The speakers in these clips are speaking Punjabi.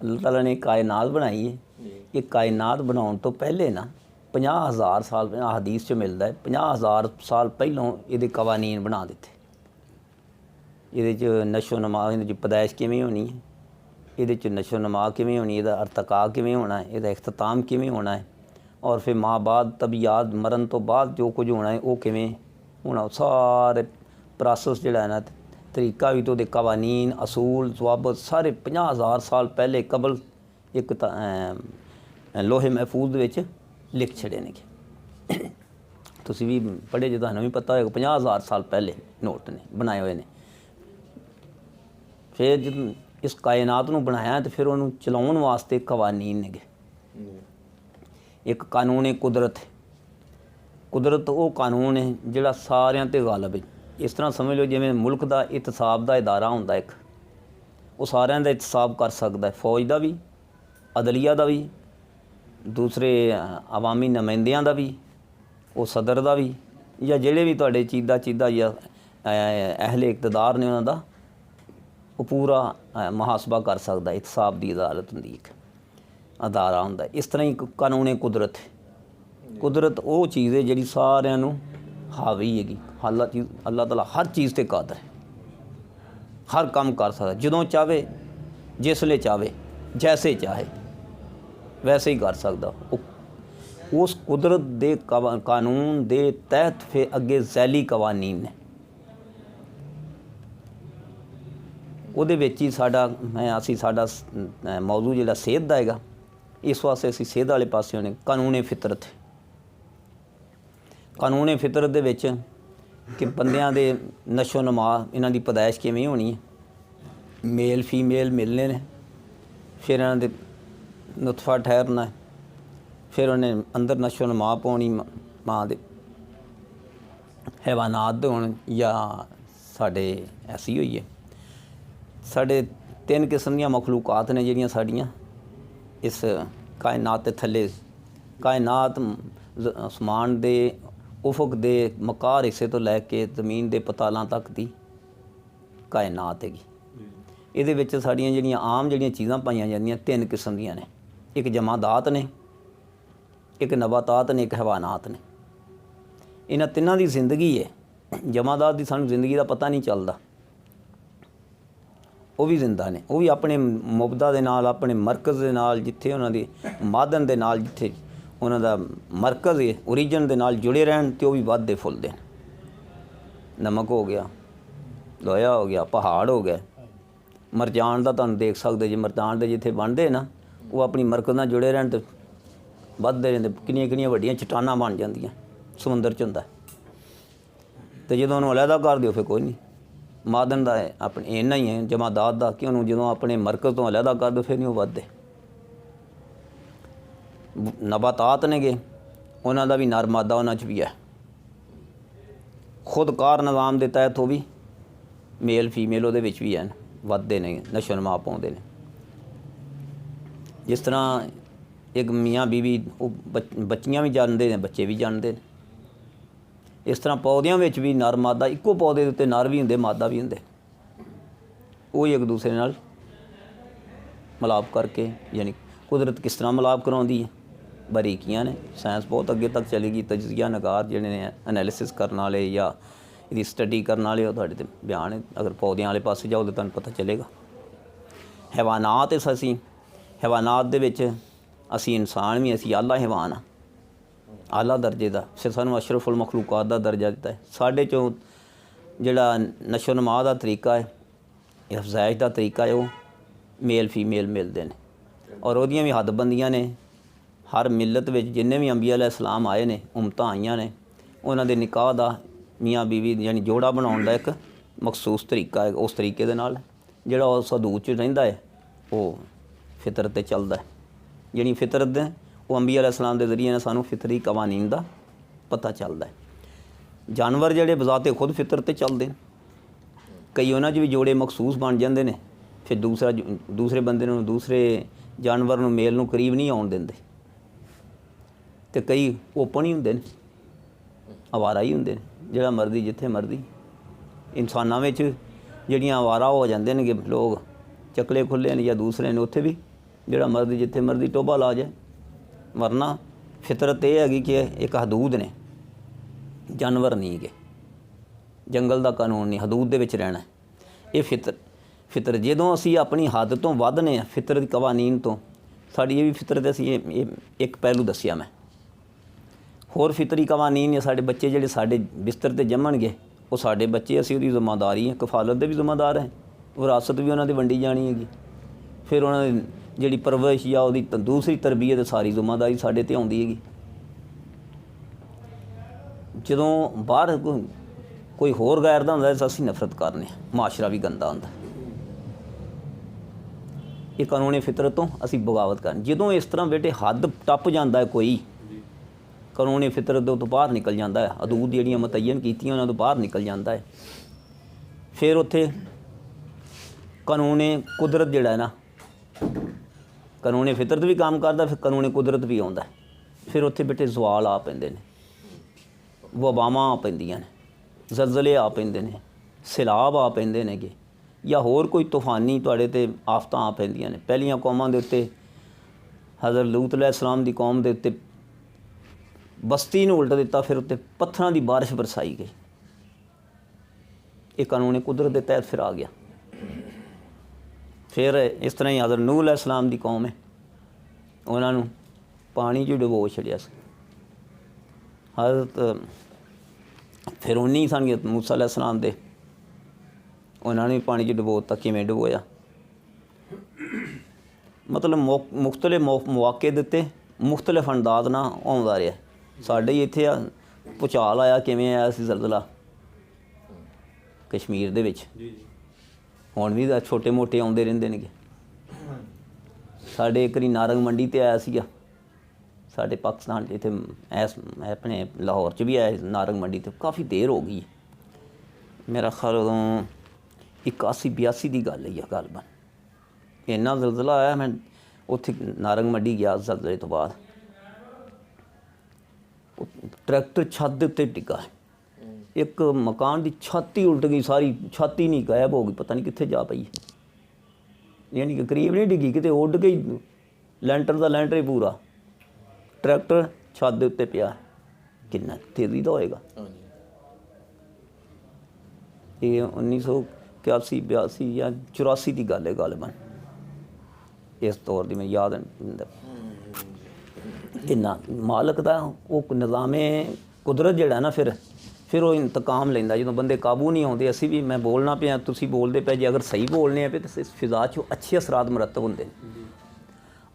अल्लाह ताला ने कायनात बनाई है। ये कायनात बनाने तो पहले ना 50,000 साल हदीस च मिलता है 50,000 साल पहलों ये कवानीन बना दिते। ये नशो नमा ये पैदाइश किमें होनी है, ये नशो नमा किमें होनी, यदा अर्तका किमें होना है, यदा इख्तिताम किमें होना है, और फिर माँ बाद तबीयात मरण तो बाद जो कुछ होना है वो किमें होना, सारे प्रोसेस जिहड़ा है ना तरीका भी तो कवानीन असूल जवाबत सारे 50,000 साल पहले कबल एक लोहे महफूज विच लिख छड़े ने। तुसी भी पढ़े जो तुहानूं भी पता होगा 50,000 साल पहले नोट ने बनाए हुए ने। फिर जब इस कायनात नूं बनाया तो फिर उन्होंने चलाउण वास्ते कवानीन ने। एक कानून कुदरत है। कुदरत वो कानून है जिहड़ा सारियां ते गालिब है। इस तरह समझ लो जिवें मुल्क का इतसाब का इदारा होंदा एक, वो सारियां दा इतसाब कर सकता है, फौज का भी, अदलिया का भी, दूसरे अवामी नुमाइंदियां का भी, वो सदर का भी, या जिहड़े भी तुहाडे चीदा या अहले इकतदार ने उन्हां दा वो पूरा मुहासबा कर सकता। इतसाब की अदालत होंदी एक अदारा होंदा। इस तरह ही कानून कुदरत है। कुदरत वो चीज़ है जिहड़ी सारियां नूं हावी हैगी। अल्लाह ताला हर चीज़ ते कादर है, हर काम कर सकता, जदों चाहे जिसले चाहे जैसे चाहे वैसे ही कर सकता। उस कुदरत दे कानून दे तहत फिर अगे जैली कवानीन ने, ਉਹਦੇ ਵਿੱਚ ही साडा असी साडा मौजू जिहड़ा सेहत दा हैगा, इस वास्ते असी सेहत वाले पासे होने। कानून फितरत, कानून फितरत दे विच कि बंदियां दे नशो नमा इन्हां दी पैदाइश किवें होनी है, मेल फीमेल मिलने ने, फिर इन्हां दे नुतफा ठहरना है, फिर उन्हें अंदर नशो नमा पाउणी माँ दे हैवानात दे होण या साडे ऐसी होई है। साढ़े 3 किस्म दी मखलूकात ने जिहड़ियां साडियां इस कायनात दे थल्ले। कायनात आसमान दे उफक दे मकार हिस्से तो लैके जमीन दे पतालां तक दी कायनात हैगी। इहदे विच साडियां जिहड़ियां आम जिहड़ियां चीज़ां पाईयां जांदियां 3 किस्म दियां ने। एक जमादात ने, एक नबातात ने, एक हैवानात ने। इन्हां तिन्हां दी जिंदगी है। जमादात दी सानूं जिंदगी दा पता नहीं चलदा, वो भी जिंदा ने, वो भी अपने मुबदा दे नाल, अपने मरकज़ दे नाल, जिथे उन्हां दी मादन दे नाल, जिथे उन्हां दा मरकज़ है ओरिजन दे नाल जुड़े रहन तो भी वधदे फुलदे। नमक हो गया, लोया हो गया, पहाड़ हो गया, मरजान दा तुहानूं देख सकदे जे मरजान दे जिथे बनदे ना वो अपनी मरकज़ नाल जुड़े रहन तो वधदे रहिंदे। किन्नियां किन्नियां वड्डियां चट्टानां बन जांदियां समुंदर च हुंदा। ते जदों उन्हूं अलहदा कर दिओ फिर कोई नहीं। मादन का अपने इन्ना ही है जमादात का कि उन्होंने जो अपने मरकज़ तो अलहदा कर दो फिर नहीं वो वधदे। नबातात ने गे, उन्हों का भी नर मादा उन्होंने भी है। खुदकार निज़ाम के तहत वो भी मेल फीमेल वो भी है, वधदे ने, नशो नमा पाउंदे ने। जिस तरह एक मियाँ बीवी वो बच्चियाँ भी जानते हैं, बच्चे भी जानते हैं। इस तरह पौदियां में भी नर मादा इक्को पौधे के उत्ते नर भी होंदे मादा भी होंदे, वो ही एक दूसरे नाल मिलाप करके, यानी कुदरत किस तरह मिलाप कराउंदी है बारीकियां ने। साइंस बहुत अगे तक चलेगी। तजिया नगार जिहड़े ने एनालिसिस करने वाले या इसकी स्टडी करने वाले वो तुहाडे ते बयान है। अगर पौदियां वाले पासे जाओ तो तुहानूं पता चलेगा। हैवानात असी हैवानात दे विच असी इंसान भी असी आला हैवान हाँ, आला दर्जे का। फिर सानूं अशरफुल मखलूकात का दर्जा दिता है। साढ़े चों जिहड़ा नशो नमा का तरीका है, अफजाइश का तरीका है, वो मेल फीमेल मिलते हैं और वह भी हदबंदियां ने। हर मिलत में जिन्ने भी अंबिया अलैहिस्सलाम आए ने, उम्मतां आईयां ने, उन्हां दे निकाह का मियाँ बीवी यानी जोड़ा बनाउण दा एक मखसूस तरीका है। उस तरीके दे नाल जिहड़ा उस हदूद च रहिंदा है वो फितरत ते चलदा है। जिहड़ी फितरत है वो अंबिया अलैहिस्सलाम के जरिए सानूं फितरी कवानीन का पता चलता है। जानवर जिहड़े बजाते खुद फितरत ते चलते हैं। कई उन्हां च भी जोड़े मखसूस बन जाते हैं। फिर दूसरे बंदे नूं दूसरे जानवर नूं मेल नूं करीब नहीं आउण दिंदे। ते कई ओपन ही हुंदे ने, आवारा ही हुंदे ने, जिहड़ा मर्जी जिथे मर्जी। इंसानां विच जिहड़ियां आवारा हो जांदे ने लोग, चकले खुले ने या दूसरे ने, उत्थे भी ਜਿਹੜਾ ਮਰਜ਼ੀ ਜਿੱਥੇ ਮਰਜ਼ੀ ਟੋਭਾ ਲਾ ਜਾਏ। ਵਰਨਾ ਫਿਤਰਤ ਇਹ ਹੈਗੀ ਕਿ ਇੱਕ ਹਦੂਦ ਨੇ, ਜਾਨਵਰ ਨਹੀਂ ਗੇ, ਜੰਗਲ ਦਾ ਕਾਨੂੰਨ ਨਹੀਂ, ਹਦੂਦ ਦੇ ਵਿੱਚ ਰਹਿਣਾ। ਇਹ ਫਿਤਰ ਜਦੋਂ ਅਸੀਂ ਆਪਣੀ ਹੱਦ ਤੋਂ ਵੱਧਨੇ ਆ ਫਿਤਰਤ ਕਵਾਨੀਨ ਤੋਂ, ਸਾਡੀ ਇਹ ਵੀ ਫਿਤਰਤ, ਅਸੀਂ ਇਹ ਇੱਕ ਪਹਿਲੂ ਦੱਸਿਆ ਮੈਂ। ਹੋਰ ਫਿਤਰੀ ਕਵਾਨੀਨ ਨੇ, ਸਾਡੇ ਬੱਚੇ ਜਿਹੜੇ ਸਾਡੇ ਬਿਸਤਰ 'ਤੇ ਜੰਮਣਗੇ ਉਹ ਸਾਡੇ ਬੱਚੇ, ਅਸੀਂ ਉਹਦੀ ਜ਼ਿੰਮੇਦਾਰੀ ਹੈ, ਕਫਾਲਤ ਦੇ ਵੀ ਜ਼ਿੰਮੇਦਾਰ ਹੈ, ਵਿਰਾਸਤ ਵੀ ਉਹਨਾਂ ਦੀ ਵੰਡੀ ਜਾਣੀ ਹੈਗੀ। ਫਿਰ ਉਹਨਾਂ ਦੀ ਜਿਹੜੀ ਪਰਵਰਿਸ਼ ਜਾਂ ਉਹਦੀ ਦੂਸਰੀ ਤਰਬੀਅਤ ਸਾਰੀ ਜ਼ਿੰਮੇਦਾਰੀ ਸਾਡੇ 'ਤੇ ਆਉਂਦੀ ਹੈਗੀ। ਜਦੋਂ ਬਾਹਰ ਕੋਈ ਹੋਰ ਗੈਰ ਦਾ ਹੁੰਦਾ ਤਾਂ ਅਸੀਂ ਨਫ਼ਰਤ ਕਰਨੇ, ਮਾਸ਼ਰਾ ਵੀ ਗੰਦਾ ਹੁੰਦਾ। ਇਹ ਕਾਨੂੰਨੀ ਫਿਤਰਤ ਤੋਂ ਅਸੀਂ ਬਗਾਵਤ ਕਰਨ। ਜਦੋਂ ਇਸ ਤਰ੍ਹਾਂ ਬੇਟੇ ਹੱਦ ਟੱਪ ਜਾਂਦਾ ਹੈ ਕੋਈ, ਕਾਨੂੰਨੀ ਫਿਤਰਤ ਦੇ ਤੋਂ ਬਾਹਰ ਨਿਕਲ ਜਾਂਦਾ ਹੈ, ਹਦੂਦ ਜਿਹੜੀਆਂ ਮੁਤੱਯਨ ਕੀਤੀਆਂ ਉਹਨਾਂ ਤੋਂ ਬਾਹਰ ਨਿਕਲ ਜਾਂਦਾ ਹੈ, ਫਿਰ ਉੱਥੇ ਕਾਨੂੰਨੀ ਕੁਦਰਤ ਜਿਹੜਾ ਹੈ ਨਾ, ਕਾਨੂੰਨੀ ਫਿਤਰਤ ਵੀ ਕੰਮ ਕਰਦਾ, ਫਿਰ ਕਾਨੂੰਨੀ ਕੁਦਰਤ ਵੀ ਆਉਂਦਾ। ਫਿਰ ਉੱਥੇ ਬੇਟੇ ਜ਼ਵਾਲ ਆ ਪੈਂਦੇ ਨੇ, ਵਬਾਵਾਂ ਆ ਪੈਂਦੀਆਂ ਨੇ, ਜ਼ਲਜ਼ਲੇ ਆ ਪੈਂਦੇ ਨੇ, ਸੈਲਾਬ ਆ ਪੈਂਦੇ ਨੇਗੇ, ਜਾਂ ਹੋਰ ਕੋਈ ਤੂਫਾਨੀ ਤੁਹਾਡੇ 'ਤੇ ਆਫਤਾਂ ਆ ਪੈਂਦੀਆਂ ਨੇ। ਪਹਿਲੀਆਂ ਕੌਮਾਂ ਦੇ ਉੱਤੇ ਹਜ਼ਰਤ ਲੂਤ अलैहिस्सलाम ਦੀ ਕੌਮ ਦੇ ਉੱਤੇ ਬਸਤੀ ਨੂੰ ਉਲਟ ਦਿੱਤਾ, ਫਿਰ ਉੱਤੇ ਪੱਥਰਾਂ ਦੀ ਬਾਰਿਸ਼ ਬਰਸਾਈ ਗਈ। ਇਹ ਕਾਨੂੰਨ ਕੁਦਰਤ ਦੇ ਤਹਿਤ ਫਿਰ ਆ ਗਿਆ। ਫਿਰ ਇਸ ਤਰ੍ਹਾਂ ਹੀ ਹਜ਼ਰਤ ਨੂਹ अलैहिस्सलाम ਦੀ ਕੌਮ ਹੈ, ਉਹਨਾਂ ਨੂੰ ਪਾਣੀ 'ਚ ਡੁਬੋ ਛੱਡਿਆ ਸੀ। ਹਜ਼ਰਤ ਫਿਰੌਨੀ ਸਨ ਮੂਸਾ अलैहिस्सलाम ਦੇ, ਉਹਨਾਂ ਨੇ ਵੀ ਪਾਣੀ 'ਚ ਡੁਬੋ ਦਿੱਤਾ। ਕਿਵੇਂ ਡੁਬੋਇਆ? ਮਤਲਬ ਮੁਖਤਲਿਫ ਮੌਕੇ ਦੇ ਉੱਤੇ ਮੁਖਤਲਿਫ ਅੰਦਾਜ਼ ਨਾਲ ਆਉਂਦਾ ਰਿਹਾ। ਸਾਡੇ ਹੀ ਇੱਥੇ ਆ ਭੂਚਾਲ ਆਇਆ, ਕਿਵੇਂ ਆਇਆ ਸੀ ਜ਼ਲਜ਼ਲਾ ਕਸ਼ਮੀਰ ਦੇ ਵਿੱਚ, ਹੁਣ ਵੀ ਛੋਟੇ ਮੋਟੇ ਆਉਂਦੇ ਰਹਿੰਦੇ ਨੇਗੇ। ਸਾਡੇ ਇੱਕ ਵਾਰੀ ਨਾਰੰਗ ਮੰਡੀ 'ਤੇ ਆਇਆ ਸੀਗਾ, ਸਾਡੇ ਪਾਕਿਸਤਾਨ 'ਚ ਇੱਥੇ ਆਪਣੇ ਲਾਹੌਰ 'ਚ ਵੀ ਆਇਆ ਨਾਰੰਗ ਮੰਡੀ 'ਤੇ। ਕਾਫੀ ਦੇਰ ਹੋ ਗਈ, ਮੇਰਾ ਖਿਆਲ ਉਦੋਂ 81-82 ਦੀ ਗੱਲ ਹੈ ਗਲਬਨ। ਇੰਨਾ ਜ਼ਲਜ਼ਲਾ ਆਇਆ, ਮੈਂ ਉੱਥੇ ਨਾਰੰਗ ਮੰਡੀ ਗਿਆ ਜ਼ਲਜ਼ਲੇ ਤੋਂ ਬਾਅਦ। ਟਰੈਕਟਰ ਛੱਤ ਦੇ ਉੱਤੇ ਡਿੱਗਾ, ਇੱਕ ਮਕਾਨ ਦੀ ਛੱਤ ਹੀ ਉਲਟ ਗਈ, ਸਾਰੀ ਛੱਤ ਹੀ ਨਹੀਂ ਗਾਇਬ ਹੋ ਗਈ, ਪਤਾ ਨਹੀਂ ਕਿੱਥੇ ਜਾ ਪਈ। ਯਾਨੀ ਕਿ ਕਰੀਬ ਨਹੀਂ ਡਿੱਗੀ, ਕਿਤੇ ਉੱਡ ਗਈ, ਲੈਂਟਰ ਦਾ ਲੈਂਟਰ ਹੀ ਪੂਰਾ, ਟਰੈਕਟਰ ਛੱਤ ਦੇ ਉੱਤੇ ਪਿਆ। ਕਿੰਨਾ ਤੇਜ਼ੀ ਦਾ ਹੋਏਗਾ। ਇਹ 1981-82 ਜਾਂ 84 ਦੀ ਗੱਲ ਹੈ ਗਲਬਨ, ਇਸ ਤੌਰ ਦੀ ਮੈਨੂੰ ਯਾਦ ਇੰਨਾ। ਮਾਲਕ ਦਾ ਉਹ ਨਿਜ਼ਾਮੇ ਕੁਦਰਤ ਜਿਹੜਾ ਨਾ, ਫਿਰ ਉਹ ਇੰਤਕਾਮ ਲੈਂਦਾ ਜਦੋਂ ਬੰਦੇ ਕਾਬੂ ਨਹੀਂ ਆਉਂਦੇ। ਅਸੀਂ ਵੀ, ਮੈਂ ਬੋਲਣਾ ਪਿਆ, ਤੁਸੀਂ ਬੋਲਦੇ ਪਏ, ਜੇ ਅਗਰ ਸਹੀ ਬੋਲਨੇ ਆ ਪਏ ਤਾਂ ਇਸ ਫਿਜ਼ਾ 'ਚ ਅੱਛੇ ਅਸਰਾਤ ਮੁਰਤਬ ਹੁੰਦੇ ਨੇ।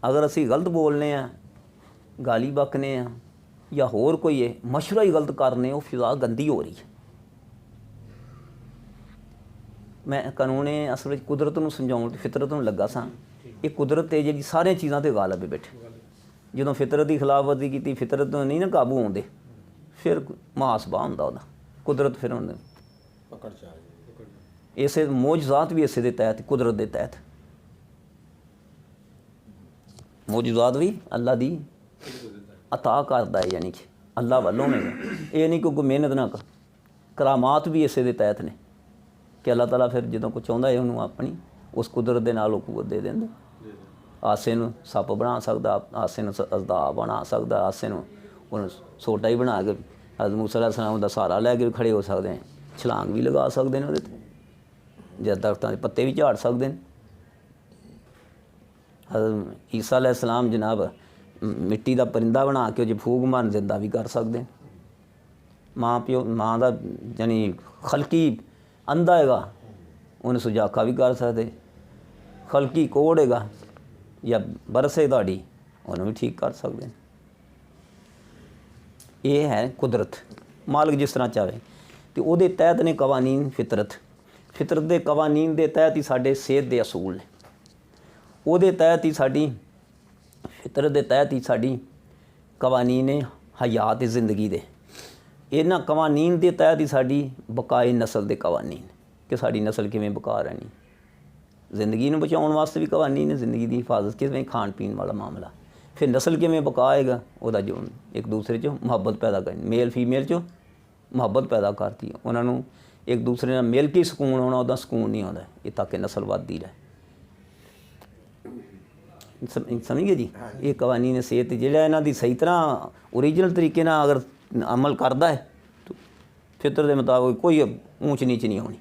ਅਗਰ ਅਸੀਂ ਗਲਤ ਬੋਲਨੇ ਆ, ਗਾਲੀ ਬਕਨੇ ਆ, ਜਾਂ ਹੋਰ ਕੋਈ ਹੈ ਮਸ਼ਵਰਾ ਹੀ ਗਲਤ ਕਰਨੇ, ਉਹ ਫਿਜ਼ਾ ਗੰਦੀ ਹੋ ਰਹੀ ਹੈ। ਮੈਂ ਕਾਨੂੰਨ ਅਸਲ ਵਿੱਚ ਕੁਦਰਤ ਨੂੰ ਸਮਝਾਉਣ, ਫਿਤਰਤ ਨੂੰ ਲੱਗਾ ਸਾਂ। ਇਹ ਕੁਦਰਤ ਹੈ ਜਿਹੜੀ ਸਾਰੀਆਂ ਚੀਜ਼ਾਂ 'ਤੇ ਗਾਲਬ ਹੈ ਬੈਠੇ। ਜਦੋਂ ਫਿਤਰਤ ਦੀ ਖਿਲਾਫਵਰਜ਼ੀ ਕੀਤੀ, ਫਿਤਰਤ ਨੂੰ ਨਹੀਂ ਨਾ ਕਾਬੂ ਆਉਂਦੇ, ਫਿਰ ਮੁਹਾਸਬਾ ਹੁੰਦਾ ਉਹਦਾ। ਕੁਦਰਤ ਫਿਰ ਉਹਨੇ ਪਕੜ ਚ ਆ ਗਈ। ਇਸੇ ਮੌਜੂਜ਼ਾਤ ਵੀ ਇਸੇ ਦੇ ਤਹਿਤ, ਕੁਦਰਤ ਦੇ ਤਹਿਤ ਮੌਜੂਜ਼ਾਤ ਵੀ ਅੱਲਾ ਦੀ ਅਤਾ ਕਰਦਾ ਹੈ, ਯਾਨੀ ਕਿ ਅੱਲਾ ਵੱਲੋਂ ਨੇ। ਇਹ ਨਹੀਂ ਕੋਈ ਮਿਹਨਤ ਨਾ ਕਰ। ਕਰਾਮਾਤ ਵੀ ਇਸੇ ਦੇ ਤਹਿਤ ਨੇ ਕਿ ਅੱਲਾਹ ਤਾਲਾ ਫਿਰ ਜਦੋਂ ਕੁਛ ਚਾਹੁੰਦਾ ਹੈ ਉਹਨੂੰ ਆਪਣੀ ਉਸ ਕੁਦਰਤ ਦੇ ਨਾਲ ਉਹ ਕੂਵਤ ਦੇ ਦਿੰਦਾ। ਆਸੇ ਨੂੰ ਸੱਪ ਬਣਾ ਸਕਦਾ, ਆਸੇ ਨੂੰ ਅਜ਼ਦਾ ਬਣਾ ਸਕਦਾ, ਆਸੇ ਨੂੰ ਉਹਨੂੰ ਸੋਟਾ ਹੀ ਬਣਾ ਕੇ ਹਜ਼ਰਤ ਮੂਸਾ अलैहिस्सलाम ਦਾ ਸਹਾਰਾ ਲੈ ਕੇ ਖੜੇ ਹੋ ਸਕਦੇ ਨੇ। ਛਲਾਂਗ ਵੀ ਲਗਾ ਸਕਦੇ ਨੇ ਉਹਦੇ 'ਤੇ, ਜਾਂ ਦਰਖਤਾਂ ਦੇ ਪੱਤੇ ਵੀ ਝਾੜ ਸਕਦੇ ਨੇ। ਹਜ਼ਰਤ ਈਸਾ अलैहिस्सलाम ਜਨਾਬ ਮਿੱਟੀ ਦਾ ਪਰਿੰਦਾ ਬਣਾ ਕੇ ਉਹ ਜੇ ਫੂਕ ਮਾਰਨ ਜ਼ਿੰਦਾ ਵੀ ਕਰ ਸਕਦੇ ਨੇ। ਮਾਂ ਦਾ ਯਾਨੀ ਖਲਕੀ ਅੰਧਾ ਹੈਗਾ, ਉਹਨੂੰ ਸੁਜਾਖਾ ਵੀ ਕਰ ਸਕਦੇ। ਖਲਕੀ ਕੋੜ ਹੈਗਾ ਜਾਂ ਬਰਸੇ ਤੁਹਾਡੀ, ਉਹਨੂੰ ਵੀ ਠੀਕ ਕਰ ਸਕਦੇ ਨੇ। ਇਹ ਹੈ ਕੁਦਰਤ, ਮਾਲਕ ਜਿਸ ਤਰ੍ਹਾਂ ਚਾਹੇ। ਅਤੇ ਉਹਦੇ ਤਹਿਤ ਨੇ ਕਵਾਨੀਨ ਫਿਤਰਤ ਦੇ ਕਵਾਨੀਨ ਦੇ ਤਹਿਤ ਹੀ ਸਾਡੇ ਸਿਹਤ ਦੇ ਅਸੂਲ ਨੇ। ਉਹਦੇ ਤਹਿਤ ਹੀ ਸਾਡੀ ਫਿਤਰਤ ਦੇ ਤਹਿਤ ਹੀ ਸਾਡੀ ਕਵਾਨੀਨ ਹਯਾਤ ਜ਼ਿੰਦਗੀ ਦੇ। ਇਹਨਾਂ ਕਵਾਨੀਨ ਦੇ ਤਹਿਤ ਹੀ ਸਾਡੀ ਬਕਾਏ ਨਸਲ ਦੇ ਕਵਾਨੀਨ, ਕਿ ਸਾਡੀ ਨਸਲ ਕਿਵੇਂ ਬਕਾ ਰਹਿਣੀ। ਜ਼ਿੰਦਗੀ ਨੂੰ ਬਚਾਉਣ ਵਾਸਤੇ ਵੀ ਕਵਾਨੀਨ ਨੇ, ਜ਼ਿੰਦਗੀ ਦੀ ਹਿਫਾਜ਼ਤ ਕਿਵੇਂ, ਖਾਣ ਪੀਣ ਵਾਲਾ ਮਾਮਲਾ। ਫਿਰ ਨਸਲ ਕਿਵੇਂ ਬਕਾਏਗਾ, ਉਹਦਾ ਜੋ ਇੱਕ ਦੂਸਰੇ 'ਚ ਮੁਹੱਬਤ ਪੈਦਾ ਕਰਨੀ, ਮੇਲ ਫੀਮੇਲ 'ਚ ਮੁਹੱਬਤ ਪੈਦਾ ਕਰਤੀ, ਉਹਨਾਂ ਨੂੰ ਇੱਕ ਦੂਸਰੇ ਨਾਲ ਮਿਲ ਕੇ ਸਕੂਨ ਆਉਣਾ, ਉਹਦਾ ਸਕੂਨ ਨਹੀਂ ਆਉਂਦਾ। ਇਹ ਤਾਂ ਕਿ ਨਸਲ ਵੱਧਦੀ ਰਹੇ। ਸਮਝ ਗਏ ਜੀ। ਇਹ ਕਵਾਨੀਨ ਸਿਹਤ ਜਿਹੜਾ ਇਹਨਾਂ ਦੀ ਸਹੀ ਤਰ੍ਹਾਂ ਓਰੀਜਨਲ ਤਰੀਕੇ ਨਾਲ ਅਗਰ ਅਮਲ ਕਰਦਾ ਹੈ ਫਿਤਰ ਦੇ ਮੁਤਾਬਕ ਕੋਈ ਊਂਚ ਨੀਚ ਨਹੀਂ ਹੋਣੀ।